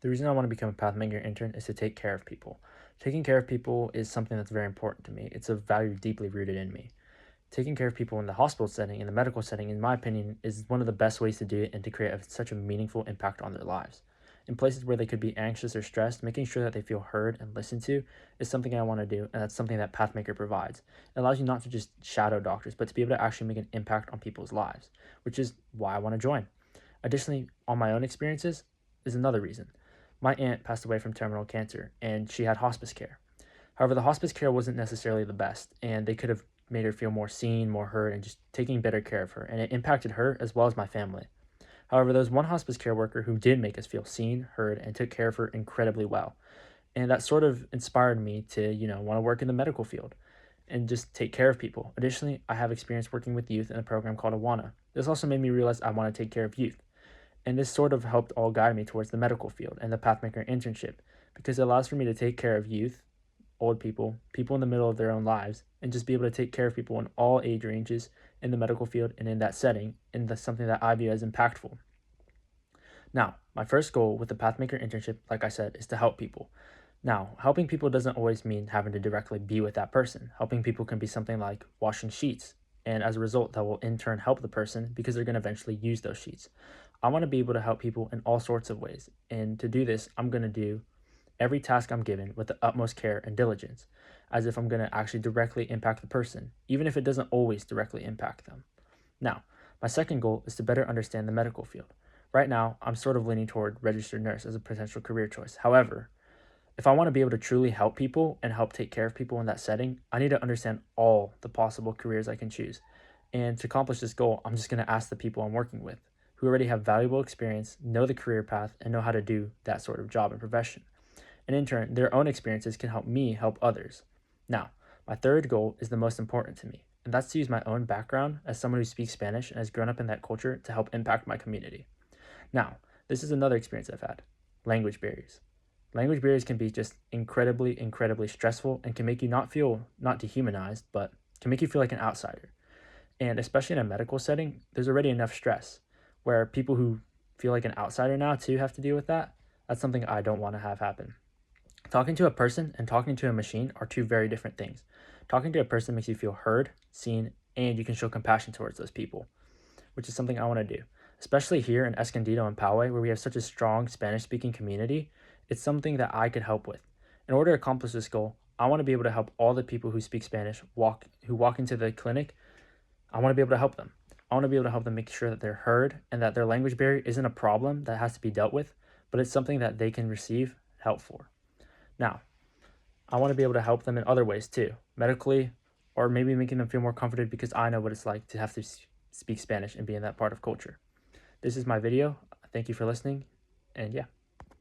The reason I want to become a Pathmaker intern is to take care of people. Taking care of people is something that's very important to me. It's a value deeply rooted in me. Taking care of people in the hospital setting, in the medical setting, in my opinion, is one of the best ways to do it and to create such a meaningful impact on their lives. In places where they could be anxious or stressed, making sure that they feel heard and listened to is something I want to do, and that's something that Pathmaker provides. It allows you not to just shadow doctors, but to be able to actually make an impact on people's lives, which is why I want to join. Additionally, on my own experiences is another reason. My aunt passed away from terminal cancer, and she had hospice care. However, the hospice care wasn't necessarily the best, and they could have made her feel more seen, more heard, and just taking better care of her, and it impacted her as well as my family. However, there was one hospice care worker who did make us feel seen, heard, and took care of her incredibly well. And that sort of inspired me to, want to work in the medical field and just take care of people. Additionally, I have experience working with youth in a program called Awana. This also made me realize I want to take care of youth. And this sort of helped all guide me towards the medical field and the Pathmaker internship because it allows for me to take care of youth, old people, people in the middle of their own lives, and just be able to take care of people in all age ranges in the medical field and in that setting, and that's something that I view as impactful. Now, my first goal with the Pathmaker internship, like I said, is to help people. Now, helping people doesn't always mean having to directly be with that person. Helping people can be something like washing sheets, and as a result, that will in turn help the person because they're going to eventually use those sheets. I want to be able to help people in all sorts of ways, and to do this, I'm going to do every task I'm given with the utmost care and diligence, as if I'm going to actually directly impact the person, even if it doesn't always directly impact them. Now, my second goal is to better understand the medical field. Right now, I'm sort of leaning toward registered nurse as a potential career choice. However, if I want to be able to truly help people and help take care of people in that setting, I need to understand all the possible careers I can choose. And to accomplish this goal, I'm just going to ask the people I'm working with who already have valuable experience, know the career path, and know how to do that sort of job and profession. And in turn, their own experiences can help me help others. Now, my third goal is the most important to me, and that's to use my own background as someone who speaks Spanish and has grown up in that culture to help impact my community. Now, this is another experience I've had: language barriers. Language barriers can be just incredibly stressful and can make you not dehumanized, but can make you feel like an outsider. And especially in a medical setting, there's already enough stress where people who feel like an outsider now too have to deal with that. That's something I don't want to have happen. Talking to a person and talking to a machine are two very different things. Talking to a person makes you feel heard, seen, and you can show compassion towards those people, which is something I want to do. Especially here in Escondido and Poway, where we have such a strong Spanish-speaking community, it's something that I could help with. In order to accomplish this goal, I want to be able to help all the people who speak Spanish who walk into the clinic. I want to be able to help them. I want to be able to help them make sure that they're heard and that their language barrier isn't a problem that has to be dealt with, but it's something that they can receive help for. Now, I want to be able to help them in other ways too, medically, or maybe making them feel more comforted because I know what it's like to have to speak Spanish and be in that part of culture. This is my video. Thank you for listening, and yeah.